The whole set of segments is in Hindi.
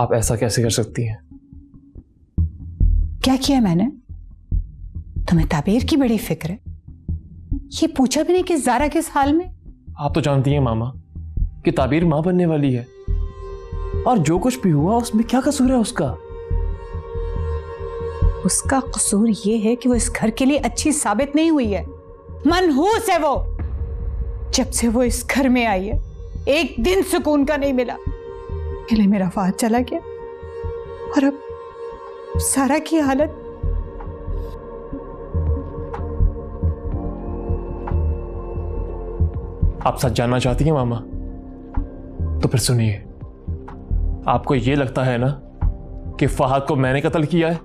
आप ऐसा कैसे कर सकती हैं? क्या किया मैंने? तुम्हें ताबीर की बड़ी फिक्र है? ये पूछा भी नहीं कि ज़ारा किस हाल में? आप तो जानती हैं मामा कि ताबीर मां बनने वाली है, और जो कुछ भी हुआ उसमें क्या कसूर है उसका? उसका कसूर ये है कि वो इस घर के लिए अच्छी साबित नहीं हुई है। मनहूस है वो। जब से वो इस घर में आई है एक दिन सुकून का नहीं मिला। पहले मेरा फहद चला गया और अब सारा की हालत। आप सच जानना चाहती हैं मामा? तो फिर सुनिए, आपको ये लगता है ना कि फहद को मैंने कत्ल किया है?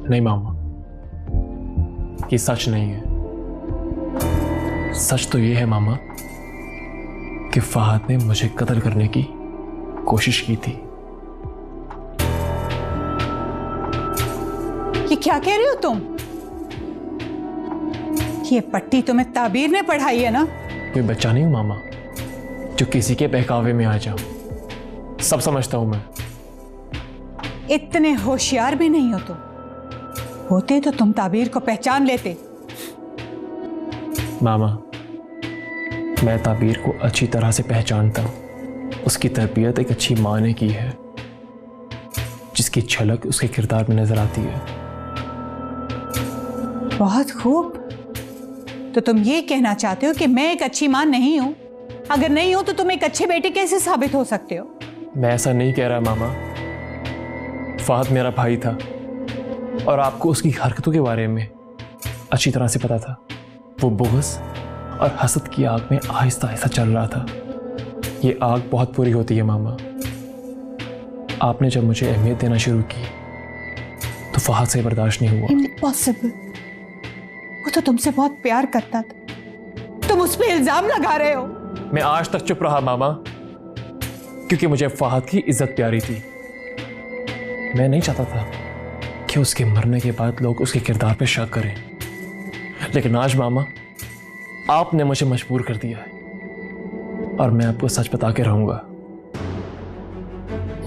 नहीं मामा, ये सच नहीं है। सच तो ये है मामा कि फहद ने मुझे कत्ल करने की कोशिश की थी। ये क्या कह रहे हो तुम? ये पट्टी तुम्हें ताबीर ने पढ़ाई है ना? कोई बच्चा नहीं हूं मामा जो किसी के बहकावे में आ जाऊं। सब समझता हूं मैं। इतने होशियार भी नहीं हो तुम। होते तो तुम ताबीर को पहचान लेते। मामा, मैं ताबीर को अच्छी तरह से पहचानता हूं। उसकी तरबियत एक अच्छी मां ने की है, जिसकी झलक उसके किरदार में नजर आती है। बहुत खूब। तो तुम ये कहना चाहते हो कि मैं एक अच्छी मां नहीं हूं? अगर नहीं हो तो तुम एक अच्छे बेटे कैसे साबित हो सकते हो? मैं ऐसा नहीं कह रहा मामा। फहद मेरा भाई था और आपको उसकी हरकतों के बारे में अच्छी तरह से पता था। वो बुग़्ज़ और हसद की आग में आहिस्ता आहिस्ता चल रहा था। ये आग बहुत बुरी होती है मामा। आपने जब मुझे अहमियत देना शुरू की तो फहद से बर्दाश्त नहीं हुआ। इम्पॉसिबल। वो तो तुमसे बहुत प्यार करता था। तुम उस पर इल्जाम लगा रहे हो। मैं आज तक चुप रहा मामा, क्योंकि मुझे फहद की इज्जत प्यारी थी। मैं नहीं चाहता था कि उसके मरने के बाद लोग उसके किरदार पे शक करें, लेकिन आज मामा आपने मुझे मजबूर कर दिया है और मैं आपको सच बता के रहूंगा।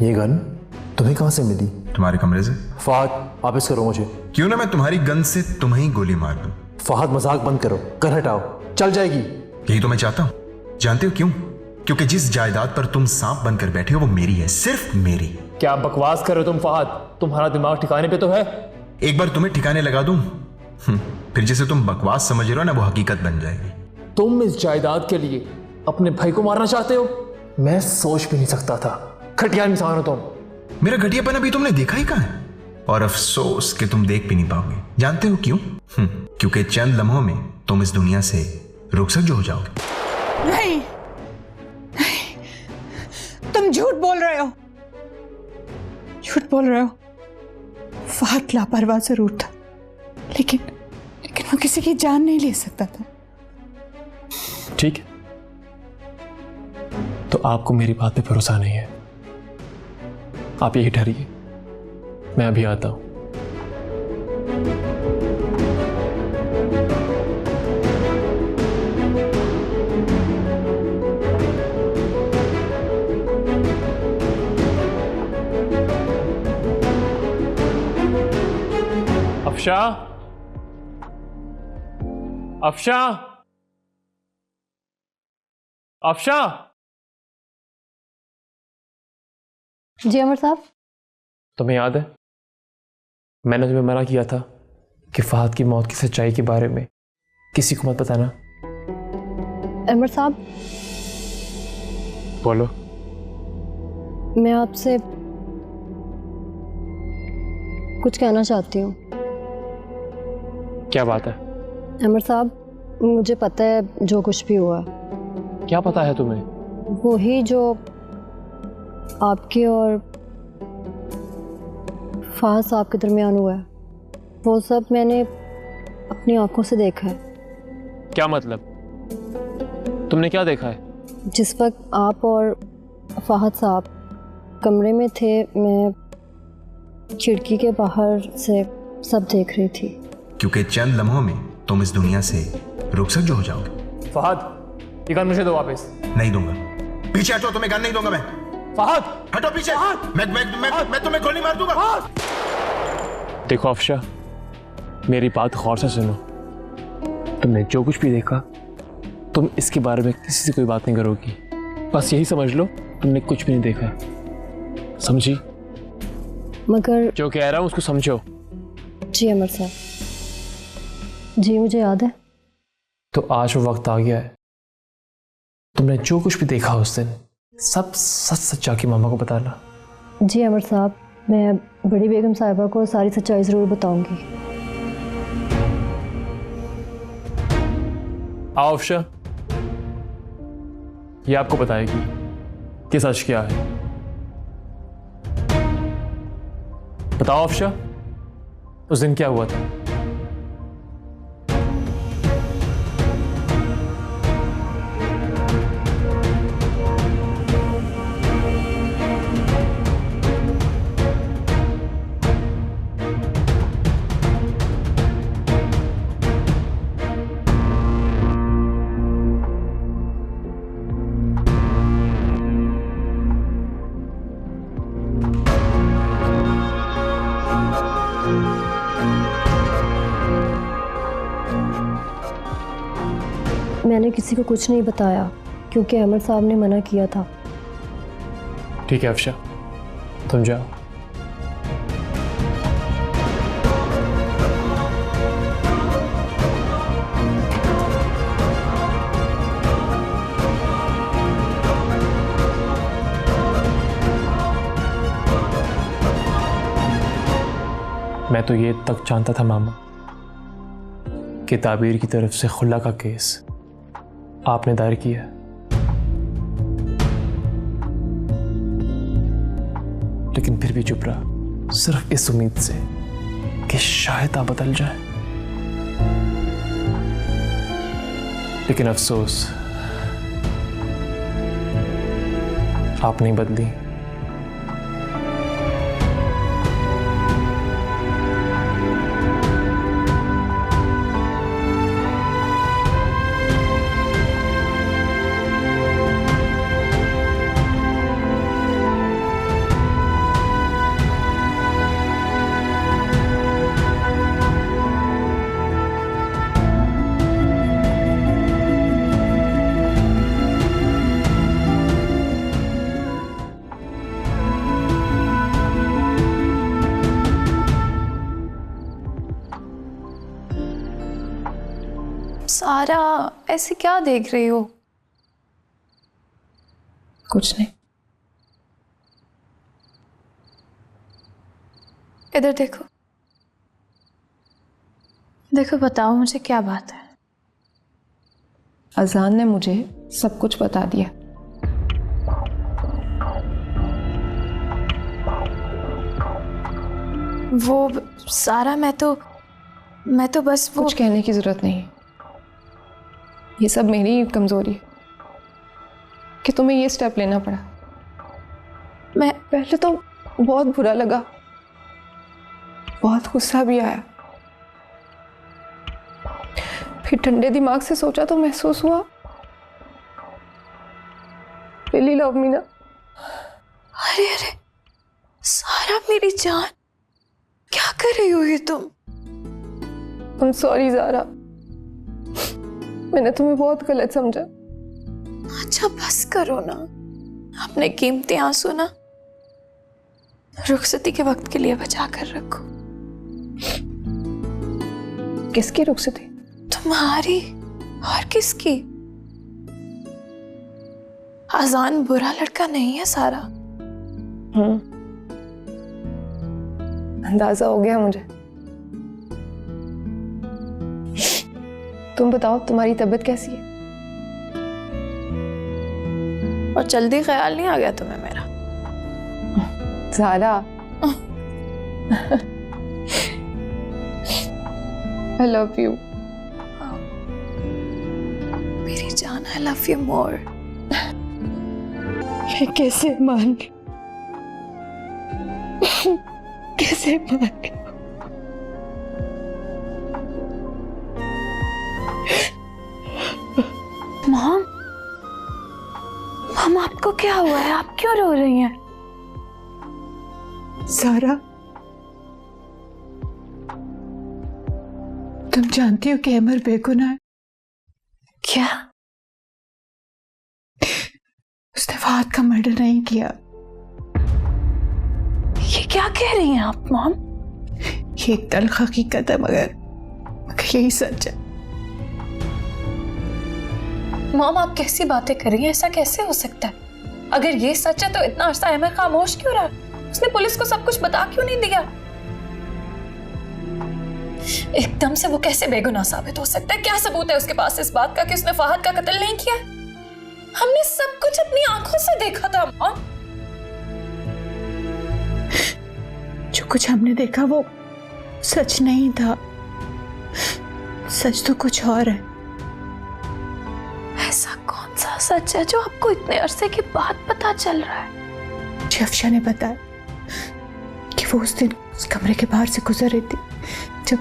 ये गन तुम्हें कहां से मिली? तुम्हारे कमरे से। फहद, वापस करो मुझे। क्यों ना मैं तुम्हारी गन से तुम्हें ही गोली मार दूं। फहद, मजाक बंद करो। गन हटाओ, चल जाएगी। यही तो मैं चाहता हूं। जानते हो क्यों? क्योंकि जिस जायदाद पर तुम सांप बनकर बैठे हो वो मेरी है, सिर्फ मेरी। क्या बकवास कर रहे हो तुम फहद? तुम्हारा दिमाग ठिकाने पे तो है? एक बार तुम्हें ठिकाने लगा दूं, फिर जिसे तुम बकवास समझ रहे हो ना वो हकीकत बन जाएगी। तुम इस जायदाद के लिए अपने भाई को मारना चाहते हो? मैं सोच भी नहीं सकता था। घटिया इंसान हो तुम। मेरा घटियापन अभी तुमने देखा ही कहां है, और अफसोस कि तुम देख भी नहीं पाओगे। जानते हो क्यों? क्योंकि चंद लम्हों में तुम इस दुनिया से रुखसत जो हो जाओगे। नहीं, तुम झूठ बोल रहे हो। झूठ बोल रहे हो। फहद लापरवाह जरूर था, लेकिन वो किसी की जान नहीं ले सकता था। ठीक है, तो आपको मेरी बात पे भरोसा नहीं है। आप यही ठहरिए, मैं अभी आता हूं। अफशा, अफशा, अफशा। जी अमर साहब। तुम्हें याद है मैंने तुम्हें मना किया था कि फहद की मौत की सच्चाई के बारे में किसी को मत बताना? अमर साहब, बोलो। मैं आपसे कुछ कहना चाहती हूँ। क्या बात है? अमर साहब, मुझे पता है जो कुछ भी हुआ। क्या पता है तुम्हें? वही जो आपके और फहद साहब के दरमियान हुआ है, वो सब मैंने अपनी आंखों से देखा है। क्या मतलब? तुमने क्या देखा है? जिस वक्त आप और फहद साहब कमरे में थे, मैं खिड़की के बाहर से सब देख रही थी। क्योंकि चंद लम्हों में तुम इस दुनिया से रुखसत जो हो जाओगे। फहद, ये गन मुझे दो वापस। नहीं दूंगा। पीछे हटो, तुम्हें गन नहीं दूंगा मैं। फहद, हटो पीछे। मैं तुम्हें गोली मार दूंगा। देखो अफशा, मेरी बात गौर से सुनो। तुमने जो कुछ भी देखा, तुम इसके बारे में किसी से कोई बात नहीं करोगी। बस यही समझ लो तुमने कुछ भी नहीं देखा, समझी? मगर जो कह रहा हूं उसको समझो। जी अमर साहब, जी मुझे याद है। तो आज वो वक्त आ गया है, तुमने जो कुछ भी देखा उस दिन सब सच सच जाके मामा को बताना। जी अमर साहब, मैं बड़ी बेगम साहिबा को सारी सच्चाई ज़रूर बताऊंगी। आओ अफशा, ये आपको बताएगी कि सच क्या है। बताओ अफशा, उस दिन क्या हुआ था? मैंने किसी को कुछ नहीं बताया क्योंकि अमर साहब ने मना किया था। ठीक है अफशा, तुम जाओ। मैं तो ये तक जानता था मामा कि ताबीर की तरफ से खुला का केस आपने दायर किया। लेकिन फिर भी चुप रहा, सिर्फ इस उम्मीद से कि शायद आप बदल जाए। लेकिन अफसोस, आप नहीं बदली। सारा, ऐसे क्या देख रही हो? कुछ नहीं। इधर देखो, देखो, बताओ मुझे क्या बात है। अजान ने मुझे सब कुछ बता दिया। वो सारा, मैं तो बस वो कुछ कहने की जरूरत नहीं, ये सब मेरी कमजोरी है कि तुम्हें ये स्टेप लेना पड़ा। मैं पहले तो बहुत बुरा लगा, बहुत गुस्सा भी आया, फिर ठंडे दिमाग से सोचा तो महसूस हुआ रियली लव मी ना। अरे अरे सारा, मेरी जान, क्या कर रही हो ये तुम? I'm sorry ज़ारा, मैंने तुम्हें बहुत गलत समझा। अच्छा बस करो ना, अपने कीमती आंसू ना रुखसती के वक्त के लिए बचा कर रखो। किसकी रुखसती? तुम्हारी और किसकी? अजान बुरा लड़का नहीं है सारा। अंदाजा हो गया मुझे। तुम बताओ, तुम्हारी तबीयत कैसी है? और जल्दी ख्याल नहीं आ गया तुम्हें मेरा? Zaara, I love you. मेरी जान, I love you more. मैं कैसे मान लूं? कैसे मान लूं? मॉम, मॉम आपको क्या हुआ है? आप क्यों रो रही हैं? सारा, तुम जानती हो कि अमर बेगुनाह है। क्या? उसने फहद का मर्डर नहीं किया। ये क्या कह रही हैं आप मॉम? ये एक तल्ख हकीकत है, मगर यही सच है। मॉम आप कैसी बातें कर रही हैं? ऐसा कैसे हो सकता है? अगर ये सच है तो इतना अरसा अहमद खामोश क्यों रहा? उसने पुलिस को सब कुछ बता क्यों नहीं दिया? एकदम से वो कैसे बेगुनाह साबित हो सकता है? क्या सबूत है उसके पास इस बात का कि उसने फहद का कत्ल नहीं किया? हमने सब कुछ अपनी आंखों से देखा था मॉम। जो कुछ हमने देखा वो सच नहीं था। सच तो कुछ और है। ऐसा कौन सा सच है जो आपको इतने अरसे के बाद पता चल रहा है? मुझे अफशा ने बताया कि वो उस दिन उस कमरे के बाहर से गुजर रही थी जब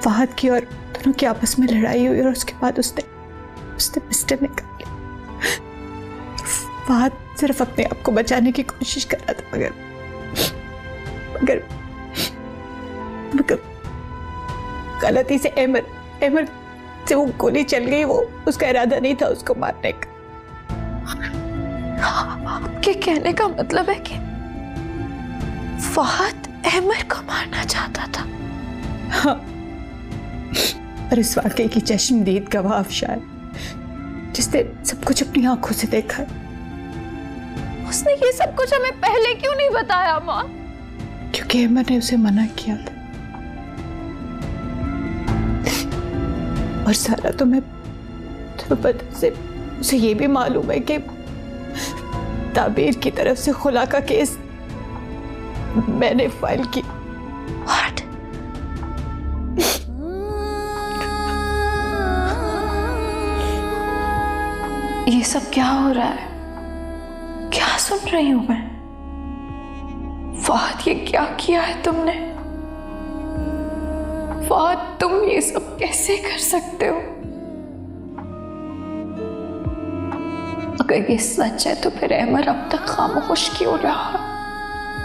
फहद की और दोनों की आपस में लड़ाई हुई, और उसके बाद उसने पिस्टल निकाल लिया। फहद सिर्फ अपने आप को बचाने की कोशिश कर रहा था, मगर गलती से अमर से वो गोली चल गई। वो उसका इरादा नहीं था उसको मारने का। आपके कहने का मतलब है कि फहद अहमर को मारना चाहता था? हाँ, और इस वाकये की चश्मदीद गवाह अफशा है, जिसने सब कुछ अपनी आंखों से देखा। उसने ये सब कुछ हमें पहले क्यों नहीं बताया माँ? क्योंकि अमर ने उसे मना किया था। और सारा तुम्हें पता से उसे ये भी मालूम है कि ताबीर की तरफ से खुला का केस मैंने फाइल की। What? ये सब क्या हो रहा है? क्या सुन रही हूं मैं? फहद, ये क्या किया है तुमने? फहद, तुम ये सब कैसे कर सकते हो? अगर ये सच है तो फिर अहमर अब तक खामोश क्यों रहा?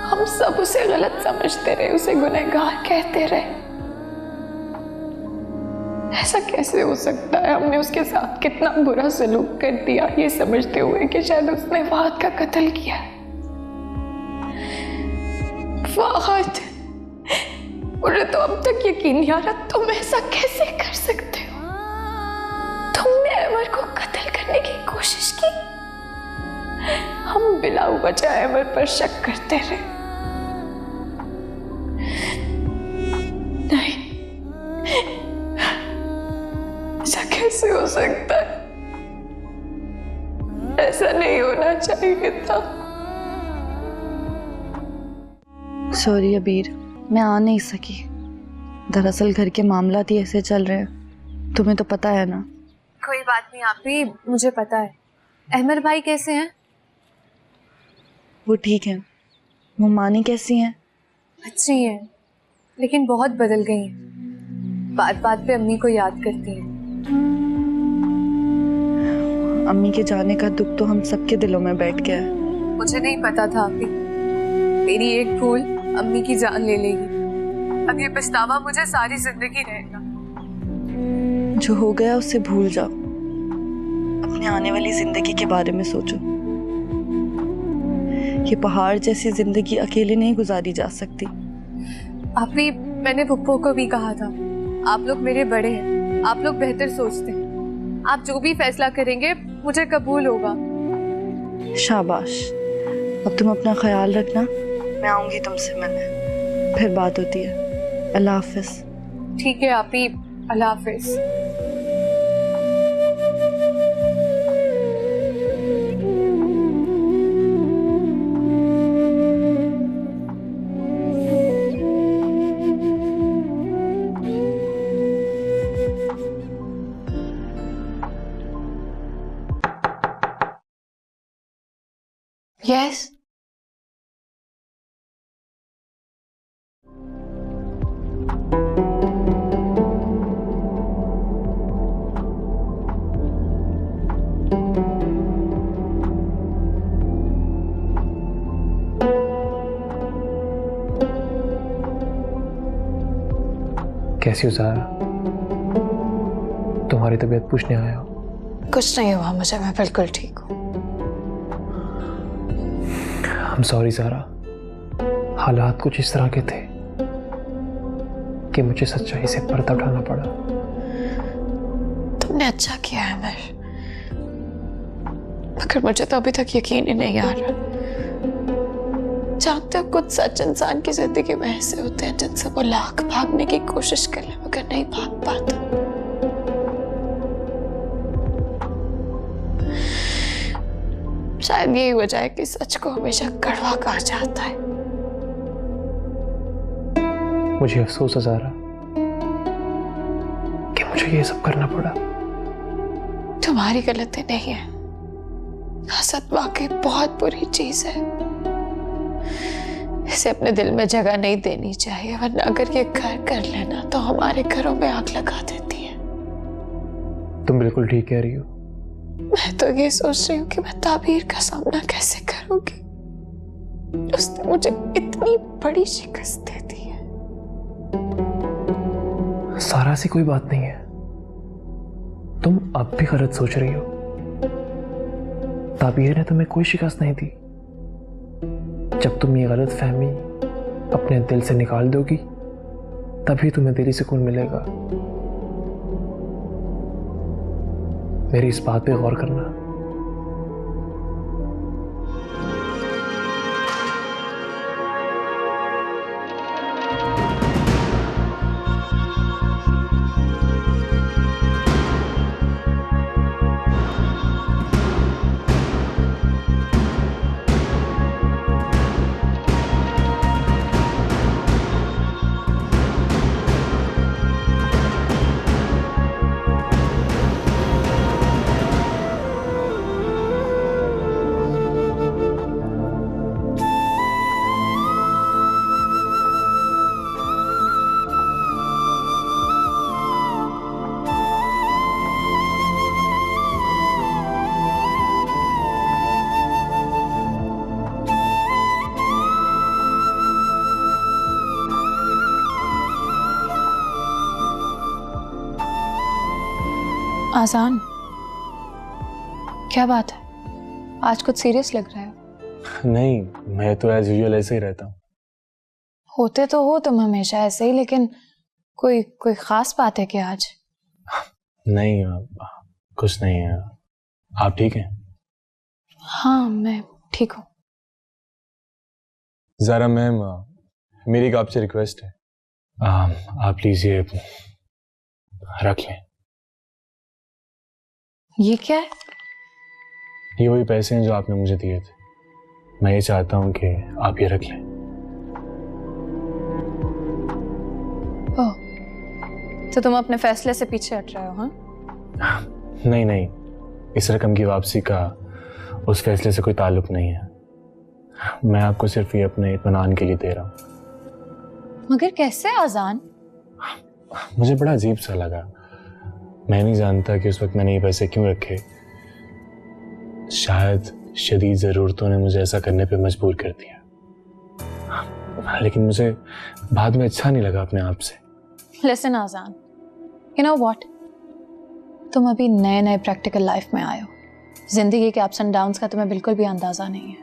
हम सब उसे गलत समझते रहे, उसे गुनहगार कहते रहे। ऐसा कैसे हो सकता है? हमने उसके साथ कितना बुरा सलूक कर दिया ये समझते हुए कि शायद उसने फहद का कत्ल किया। फहद, मुझे तो अब तक यकीन नहीं आ रहा तुम ऐसा कैसे कर सकते हो? तुमने अमर को कत्ल करने की कोशिश की। हम बिला वजह अमर पर शक करते रहे। नहीं, ऐसा कैसे हो सकता है? ऐसा नहीं होना चाहिए था। सॉरी अबीर, मैं आ नहीं सकी। दरअसल घर के मामला ही ऐसे चल रहे हैं, तुम्हें तो पता है ना। कोई बात नहीं आपी, मुझे पता है। अहमर भाई कैसे हैं? वो ठीक है। मुमानी कैसी हैं? अच्छी हैं, लेकिन बहुत बदल गई हैं। बात बात पे अम्मी को याद करती हैं। अम्मी के जाने का दुख तो हम सबके दिलों में बैठ गया है। मुझे नहीं पता था आपी, मेरी एक भूल अम्मी की जान ले लेगी। अब ये पछतावा मुझे सारी जिंदगी रहेगा। जो हो गया उसे भूल जाओ, अपने आने वाली जिंदगी के बारे में सोचो। ये पहाड़ जैसी जिंदगी अकेले नहीं गुजारी जा सकती। आपी, मैंने पुप्पो को भी कहा था, आप लोग मेरे बड़े हैं, आप लोग बेहतर सोचते हैं। आप जो भी फैसला करेंगे मुझे कबूल होगा। शाबाश। अब तुम अपना ख्याल रखना, मैं आऊंगी तुमसे मिलने, फिर बात होती है। अल्लाह हाफिज। ठीक है आपी, अल्लाह हाफिज। यस, कैसी हो ज़ारा? तुम्हारी तबीयत पूछने आया हूँ। कुछ नहीं हुआ मुझे, मैं बिल्कुल ठीक हूँ। I'm sorry ज़ारा, हालात कुछ इस तरह के थे कि मुझे सच्चाई से पर्दा उठाना पड़ा। तुमने अच्छा किया है अमर, मगर मुझे तो अभी तक यकीन ही नहीं आ रहा। जानते हो कुछ सच इंसान की जिंदगी में ऐसे होते हैं जिनसे वो लाख भागने की कोशिश कर ले मगर नहीं भाग पाता। शायद यही वजह है कि सच को हमेशा कड़वा कहा जाता है। मुझे अफसोस है ज़ारा कि मुझे ये सब करना पड़ा। तुम्हारी गलती नहीं है, हसद वाकई बहुत बुरी चीज है, इसे अपने दिल में जगह नहीं देनी चाहिए, वरना अगर ये घर कर लेना तो हमारे घरों में आग लगा देती है। तुम बिल्कुल ठीक कह रही हो। मैं तो ये सोच रही हूँ कि मैं ताबीर का सामना कैसे करूंगी, उसने मुझे इतनी बड़ी शिकस्त दे दी है। सारा सी कोई बात नहीं है, तुम अब भी गलत सोच रही हो। ताबीर ने तुम्हें कोई शिकस्त नहीं दी। जब तुम ये गलत फहमी अपने दिल से निकाल दोगी तभी तुम्हें दिली सुकून मिलेगा। मेरी इस बात पे गौर करना। आसान, क्या बात है, आज कुछ सीरियस लग रहा है? नहीं, मैं तो एज यूजुअल ऐसे ही रहता हूँ। होते तो हो तुम हमेशा ऐसे ही, लेकिन कोई खास बात है क्या आज? नहीं, कुछ नहीं है। आप ठीक हैं? हाँ मैं ठीक हूँ। ज़ारा मैम, मेरी एक आपसे रिक्वेस्ट है। आप प्लीज ये रख लें। ये क्या है? ये वही पैसे हैं जो आपने मुझे दिए थे। मैं ये चाहता हूँ कि आप ये रख लें। ओह, तो तुम अपने फैसले से पीछे हट रहे हो? हाँ नहीं नहीं, इस रकम की वापसी का उस फैसले से कोई ताल्लुक नहीं है। मैं आपको सिर्फ ये अपने इत्मीनान के लिए दे रहा हूँ। मगर कैसे आजान? मुझे बड़ा अजीब सा लगा। मैं नहीं जानता कि उस वक्त मैंने ये पैसे क्यों रखे। शायद शदीद ज़रूरतों ने मुझे ऐसा करने पे मजबूर कर दिया, लेकिन मुझे बाद में अच्छा नहीं लगा अपने आप से। लिसन आजान, यू नो व्हाट, तुम अभी नए नए प्रैक्टिकल लाइफ में आए हो। जिंदगी के अप्स एंड डाउन्स का तुम्हें बिल्कुल भी अंदाजा नहीं है।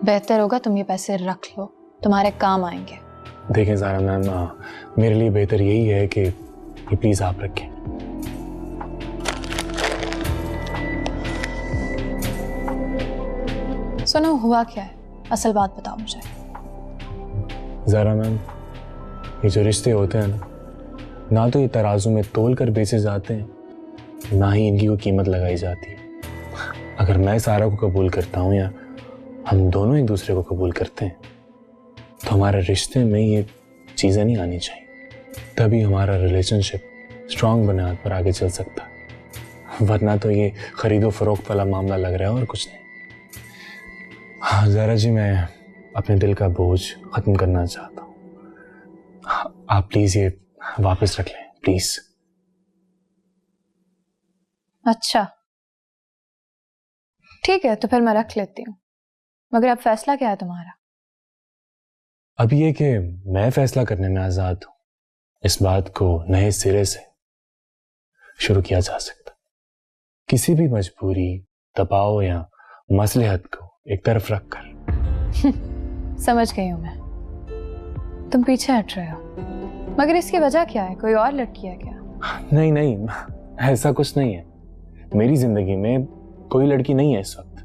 बेहतर होगा तुम ये पैसे रख लो, तुम्हारे काम आएंगे। देखें ज़ारा मैम, मेरे लिए बेहतर यही है कि ये प्लीज आप रखें। सुनो, हुआ क्या है, असल बात बताओ मुझे। ज़ारा मैम, ये जो रिश्ते होते हैं ना तो ये तराजू में तोल कर बेचे जाते हैं, ना ही इनकी कोई कीमत लगाई जाती है। अगर मैं सारा को कबूल करता हूँ या हम दोनों एक दूसरे को कबूल करते हैं तो हमारे रिश्ते में ये चीज़ें नहीं आनी चाहिए, तभी हमारा रिलेशनशिप स्ट्रांग बुनियाद पर आगे चल सकता। वरना तो ये खरीदो फरोख्त वाला मामला लग रहा है और कुछ नहीं। हाँ ज़ारा जी, मैं अपने दिल का बोझ ख़त्म करना चाहता हूँ। आप प्लीज़ ये वापस रख लें, प्लीज़। अच्छा ठीक है, तो फिर मैं रख लेती हूँ, मगर अब फैसला क्या है तुम्हारा? अब ये कि मैं फैसला करने में आज़ाद हूँ इस बात को नए सिरे से शुरू किया जा सकता। किसी भी मजबूरी, दबाव या मसलहत को एक तरफ रखकर। समझ गई हूं मैं, तुम पीछे हट रहे हो, मगर इसकी वजह क्या है? कोई और लड़की है क्या? नहीं नहीं, ऐसा कुछ नहीं है। मेरी जिंदगी में कोई लड़की नहीं है इस वक्त।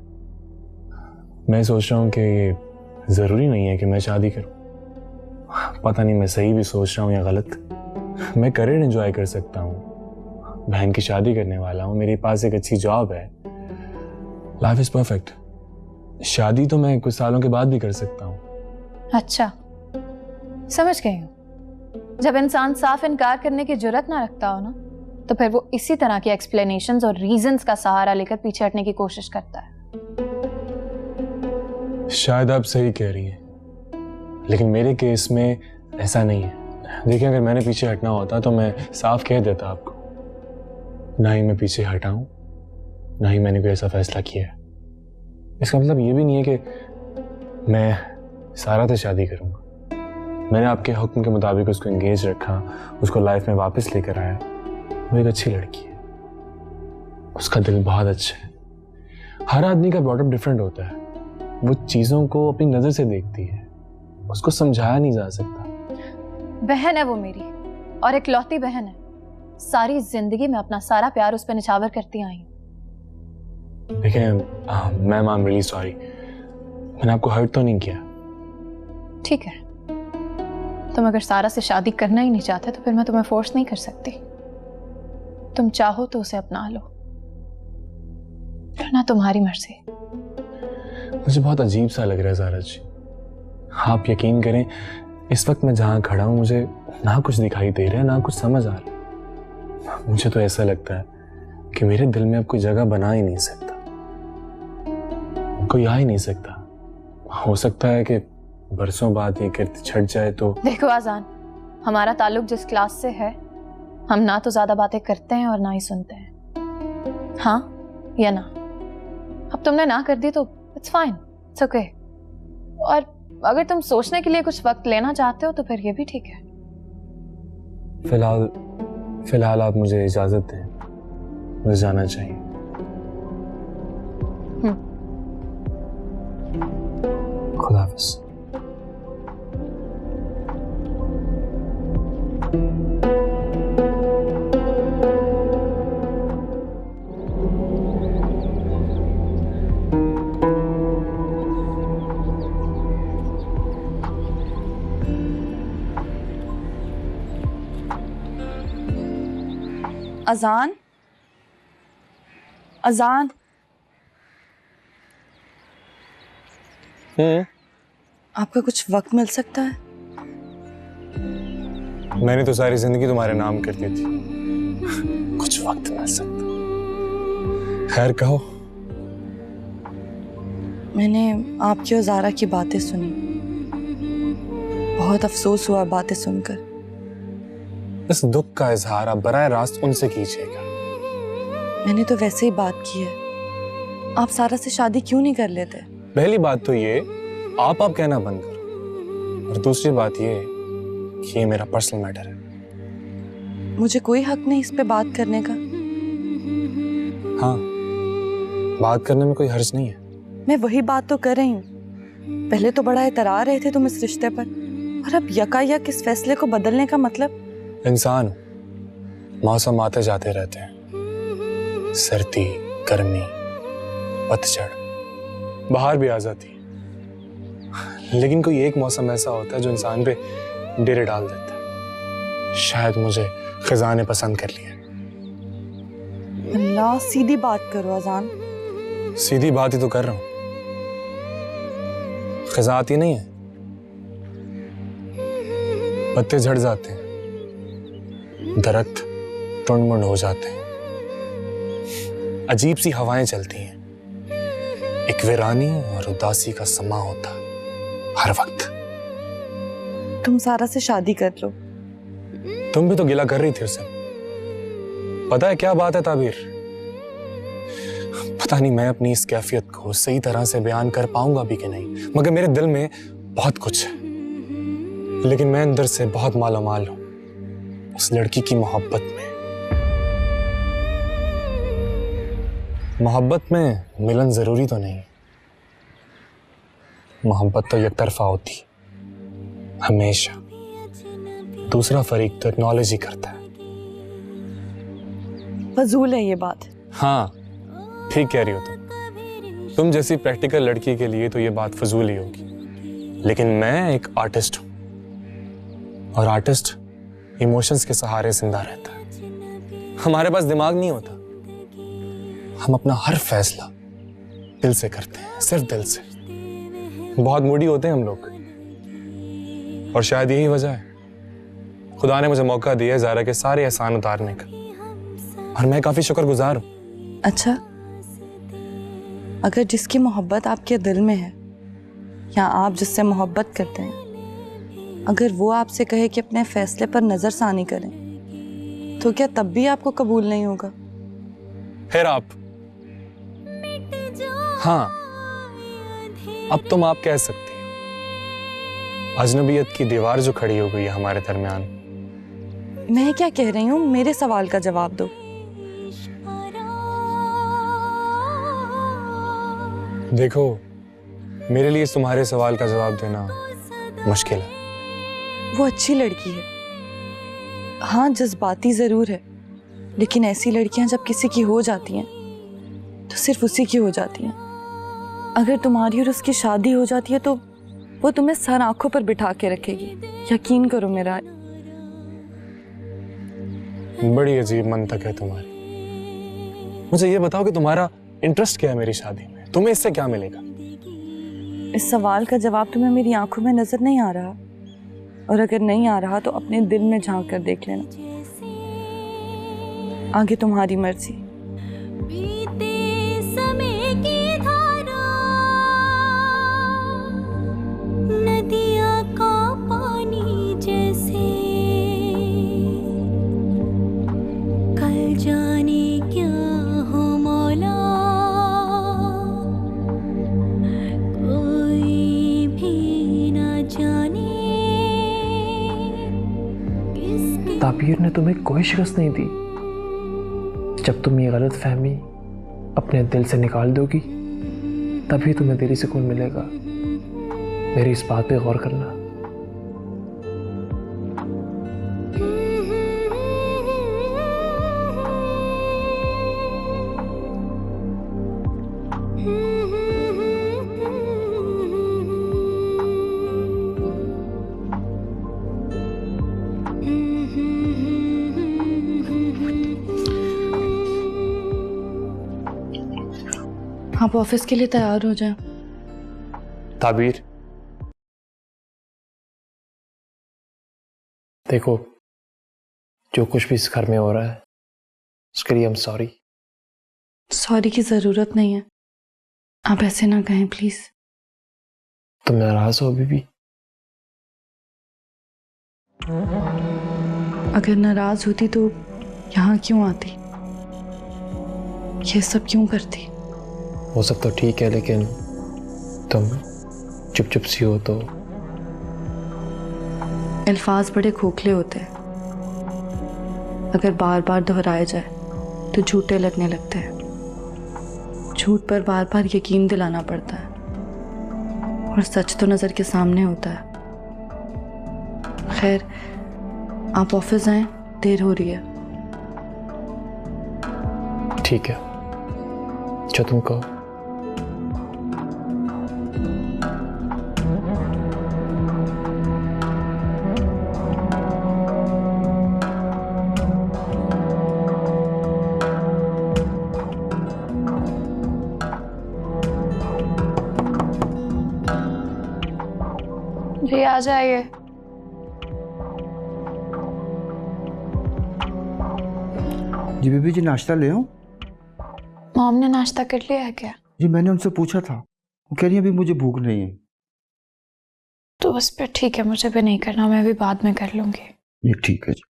मैं सोच रहा हूँ कि ये जरूरी नहीं है कि मैं शादी करूँ। पता नहीं मैं सही भी सोच रहा हूँ या गलत। मैं करियर एंजॉय कर सकता हूँ, बहन की शादी करने वाला हूँ, मेरे पास एक अच्छी जॉब है, लाइफ इज परफेक्ट। शादी तो मैं कुछ सालों के बाद भी कर सकता हूँ। अच्छा, समझ गई हूँ। जब इंसान साफ इनकार करने की जुर्रत ना रखता हो ना, तो फिर वो इसी तरह की एक्सप्लेनेशंस और रीजंस का सहारा लेकर पीछे हटने की कोशिश करता है। शायद आप सही कह रही हैं, लेकिन मेरे केस में ऐसा नहीं है। देखिए, अगर मैंने पीछे हटना होता तो मैं साफ कह देता आपको। ना ही मैं पीछे हटा हूं, ना ही मैंने कोई ऐसा फैसला किया है। इसका मतलब ये भी नहीं है कि मैं सारा से शादी करूंगा। मैंने आपके हुक्म के मुताबिक उसको एंगेज रखा, उसको लाइफ में वापस लेकर आया। वो एक अच्छी लड़की है, उसका दिल बहुत अच्छा है। हर आदमी का ब्रॉटअप डिफरेंट होता है। वो चीजों को अपनी नजर से देखती है, उसको समझाया नहीं जा सकता। बहन है वो मेरी, और इकलौती बहन है। सारी जिंदगी में अपना सारा प्यार उस पर निछावर करती आई हूं। देखिए ma'am, I am really sorry. मैंने आपको हर्ट तो नहीं किया। ठीक है, तुम अगर सारा से शादी करना ही नहीं चाहते तो फिर मैं तुम्हें फोर्स नहीं कर सकती। तुम चाहो तो उसे अपना लो, वरना तुम्हारी मर्जी। मुझे बहुत अजीब सा लग रहा है सारा जी। आप यकीन करें, इस वक्त मैं जहां खड़ा हूं मुझे ना कुछ दिखाई दे रहा है, ना कुछ समझ आ रहा है। मुझे तो ऐसा लगता है कि मेरे दिल में अब कोई जगह बना ही नहीं सकता, कोई आ ही नहीं सकता। हो सकता है कि बरसों बाद ये कीर्ति छट जाए तो। देखो आजान, हमारा ताल्लुक जिस क्लास से है, हम ना तो ज्यादा बातें करते हैं और ना ही सुनते हैं। हाँ या ना? अब तुमने ना कर दी तो इट्स फाइन, इट्स ओके। और अगर तुम सोचने के लिए कुछ वक्त लेना चाहते हो तो फिर ये भी ठीक है। फिलहाल आप मुझे इजाजत दें, मुझे जाना चाहिए। खुदा हाफिज। अजान, अजान। आपका कुछ वक्त मिल सकता है? मैंने तो सारी जिंदगी तुम्हारे नाम कर दी थी। कुछ वक्त मिल सकता? खैर कहो। मैंने आपकी और ज़ारा की बातें सुनी, बहुत अफसोस हुआ बातें सुनकर। इस दुख का इजहार आप बराह रास्त उनसे कीजिएगा। मैंने तो वैसे ही बात की है। आप सारा से शादी क्यों नहीं कर लेते? पहली बात तो ये, आप कहना बंद करो। और दूसरी बात ये कि ये मेरा पर्सनल मैटर है। मुझे कोई हक नहीं इस पे बात करने का। हाँ, बात करने में कोई हर्ज नहीं है। मैं वही बात तो कर रही हूँ। पहले तो बड़ा इतरा रहे थे तुम इस रिश्ते पर, और अब यकायक इस फैसले को बदलने का मतलब? इंसान, मौसम आते जाते रहते हैं। सर्दी, गर्मी, पतझड़, बाहर भी आ जाती है। लेकिन कोई एक मौसम ऐसा होता है जो इंसान पे डेरे डाल देता है। शायद मुझे खिज़ा ने पसंद कर लिया। अल्लाह, सीधी बात करो अजान। सीधी बात ही तो कर रहा हूं। खिज़ा आती नहीं है, पत्ते झड़ जाते हैं, दरख्त टुंड-मुंड हो जाते हैं, अजीब सी हवाएं चलती हैं। एक वीरानी और उदासी का समा होता हर वक्त। तुम सारा से शादी कर लो। तुम भी तो गिला कर रही थी उससे। पता है क्या बात है ताबीर? पता नहीं मैं अपनी इस कैफियत को सही तरह से बयान कर पाऊंगा भी कि नहीं, मगर मेरे दिल में बहुत कुछ है, लेकिन मैं अंदर से बहुत मालामाल हूं। उस लड़की की मोहब्बत में। मोहब्बत में मिलन जरूरी तो नहीं, मोहब्बत तो एक तरफा होती हमेशा। दूसरा फरीक तो एक्नॉलेज ही करता है। फजूल है ये बात। हाँ ठीक कह रही हो तुम जैसी प्रैक्टिकल लड़की के लिए तो ये बात फजूल ही होगी, लेकिन मैं एक आर्टिस्ट हूं और आर्टिस्ट इमोशंस के सहारे जिंदा रहता है। हमारे पास दिमाग नहीं होता, हम अपना हर फैसला दिल से करते हैं, सिर्फ दिल से। बहुत मूडी होते हैं हम लोग और शायद यही वजह है खुदा ने मुझे मौका दिया है ज़ारा के सारे एहसान उतारने का, और मैं काफी शुक्रगुजार हूं। अच्छा, अगर जिसकी मोहब्बत आपके दिल में है या आप जिससे मोहब्बत करते हैं, अगर वो आपसे कहे कि अपने फैसले पर नजरसानी करें, तो क्या तब भी आपको कबूल नहीं होगा? फिर आप, हाँ अब तुम आप कह सकती हो। अजनबियत की दीवार जो खड़ी हो गई है हमारे दरमियान। मैं क्या कह रही हूँ, मेरे सवाल का जवाब दो। देखो, मेरे लिए तुम्हारे सवाल का जवाब देना मुश्किल है। वो अच्छी लड़की है, हाँ जज्बाती जरूर है, लेकिन ऐसी लड़कियां जब किसी की हो जाती हैं तो सिर्फ उसी की हो जाती हैं। अगर तुम्हारी और उसकी शादी हो जाती है तो वो तुम्हें सर आंखों पर बिठा के रखेगी, यकीन करो मेरा। बड़ी अजीब मंतक है तुम्हारी। मुझे ये बताओ कि तुम्हारा इंटरेस्ट क्या है मेरी शादी में, तुम्हें इससे क्या मिलेगा? इस सवाल का जवाब तुम्हें मेरी आंखों में नजर नहीं आ रहा, और अगर नहीं आ रहा तो अपने दिल में झांक कर देख लेना। आगे तुम्हारी मर्जी। समय की धारा, नदिया का पानी जैसे, कल जाने क्या हो मौला, कोई भी ना जाने। ताबीर ने तुम्हें कोई शिकस्त नहीं दी। जब तुम ये गलत फहमी अपने दिल से निकाल दोगी तभी तुम्हें दिली सुकून मिलेगा। मेरी इस बात पे गौर करना। आप ऑफिस के लिए तैयार हो जाएं। ताबीर, देखो जो कुछ भी इस घर में हो रहा है उसके लिए हम सॉरी। सॉरी की जरूरत नहीं है, आप ऐसे ना कहें प्लीज। तुम नाराज हो अभी भी? अगर नाराज होती तो यहाँ क्यों आती, ये सब क्यों करती? वो सब तो ठीक है, लेकिन तुम चुप चुप सी हो तो। अल्फाज बड़े खोखले होते हैं, अगर बार बार दोहराए जाए तो झूठे लगने लगते हैं। झूठ पर बार बार यकीन दिलाना पड़ता है, और सच तो नजर के सामने होता है। खैर, आप ऑफिस जाएं, देर हो रही है। ठीक है, जो तुम कहो। जी आ जाइए। जी बीबी जी, नाश्ता ले आऊं? मॉम ने नाश्ता कर लिया है क्या? जी मैंने उनसे पूछा था, वो कह रही है अभी मुझे भूख नहीं है। तो बस फिर ठीक है, मुझे भी नहीं करना, मैं भी बाद में कर लूंगी। ये ठीक है जी।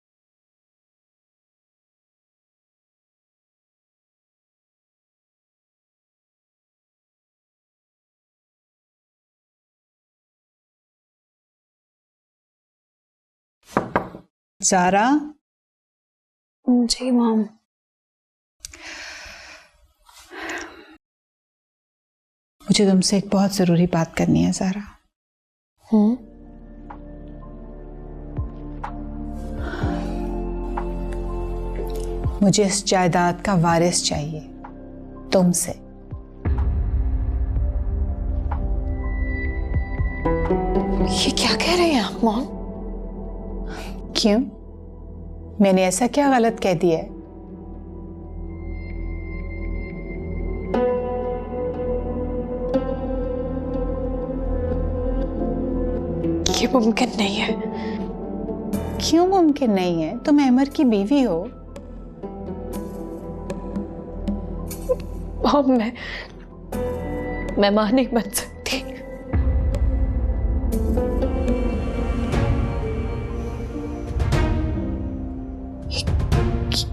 ज़ारा, जी मॉम। मुझे तुमसे एक बहुत जरूरी बात करनी है ज़ारा। मुझे इस जायदाद का वारिस चाहिए तुमसे। ये क्या कह रहे हैं आप मॉम? क्यों? मैंने ऐसा क्या गलत कह दिया है? ये मुमकिन नहीं है। क्यों मुमकिन नहीं है? तुम अहमद की बीवी हो। मॉम मैं मां नहीं बन सकती।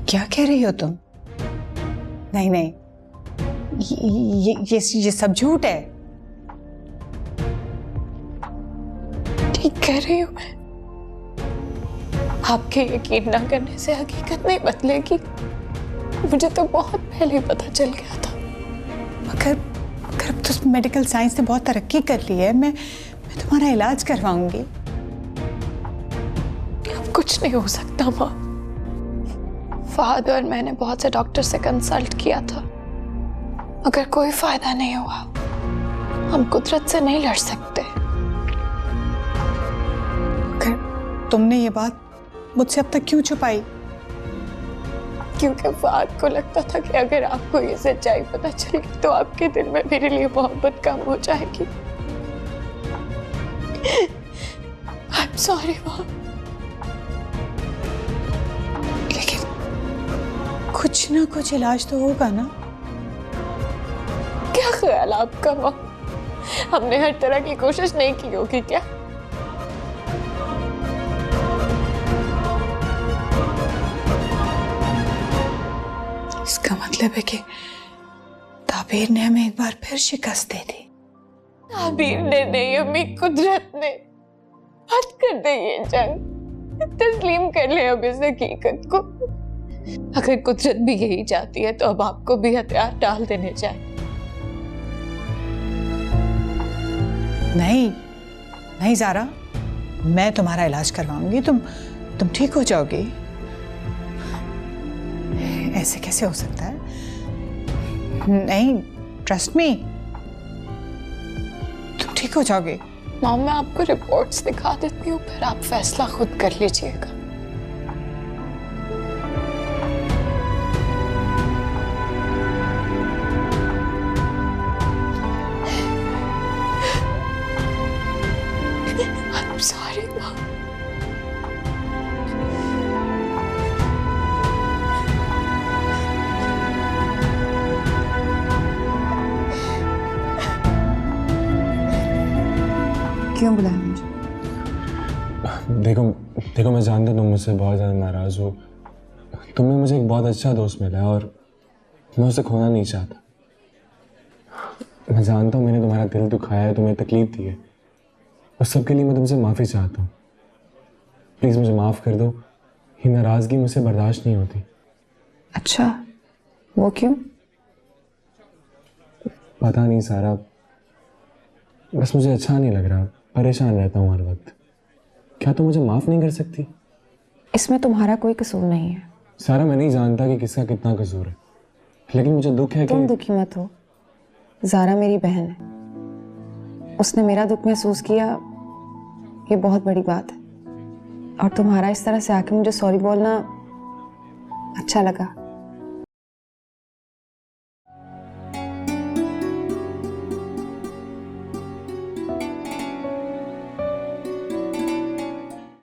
क्या कह रही हो तुम? नहीं नहीं, ये सब झूठ है। ठीक कह रही हूं मैं। आपके यकीन ना करने से हकीकत नहीं बदलेगी। मुझे तो बहुत पहले ही पता चल गया था। मगर अब तो मेडिकल साइंस ने बहुत तरक्की कर ली है। मैं तुम्हारा इलाज करवाऊंगी। अब कुछ नहीं हो सकता माँ। फहद और मैंने बहुत से डॉक्टर से कंसल्ट किया था, मगर कोई फायदा नहीं हुआ। हम कुदरत से नहीं लड़ सकते। मगर तुमने ये बात मुझसे अब तक क्यों छुपाई? क्योंकि फहद को लगता था कि अगर आपको ये सच्चाई पता चलेगी तो आपके दिल में मेरे लिए मोहब्बत कम हो जाएगी। I'm sorry माँ। लेकिन कुछ ना कुछ इलाज तो होगा ना? क्या ख्याल आपका माँ? हमने हर तरह की कोशिश नहीं की होगी क्या? इसका मतलब है कि ताबीर ने हमें एक बार फिर शिकस्त दे दी। ताबीर ने नहीं, अम्मी, कुदरत ने। हद कर दे ये जंग। तस्लीम कर ले अब इस हकीकत को। अगर कुदरत भी यही चाहती है तो अब आपको भी हथियार डाल देने चाहिए। नहीं नहीं ज़ारा, मैं तुम्हारा इलाज करवाऊंगी। तुम ठीक हो जाओगी। ऐसे कैसे हो सकता है? नहीं, ट्रस्ट मी, तुम ठीक हो जाओगे। मॉम, मैं आपको रिपोर्ट्स दिखा देती हूँ, फिर आप फैसला खुद कर लीजिएगा। I'm sorry, mom. क्यों बुलाया मुझे? देखो मैं जानता हूँ तुम मुझसे बहुत ज़्यादा नाराज़ हो। तुम्हें मुझे एक बहुत अच्छा दोस्त मिला है और मैं उसे खोना नहीं चाहता। मैं जानता हूँ मैंने तुम्हारा दिल दुखाया है, तुम्हें तकलीफ दी है। उस सब के लिए मैं तुमसे माफ़ी चाहता हूँ। प्लीज़ मुझे माफ़ कर दो। ये नाराज़गी मुझसे बर्दाश्त नहीं होती। अच्छा, वो क्यों? पता नहीं सारा, बस मुझे अच्छा नहीं लग रहा। परेशान रहता हूँ हर वक्त। क्या तुम मुझे माफ़ नहीं कर सकती? इसमें तुम्हारा कोई कसूर नहीं है। सारा, मैं नहीं जानता कि किसका कितना कसूर है, लेकिन मुझे दुख है कि तुम दुखी मत हो। ज़ारा मेरी बहन है, उसने मेरा दुख महसूस किया, ये बहुत बड़ी बात है। और तुम्हारा इस तरह से आके मुझे सॉरी बोलना अच्छा लगा।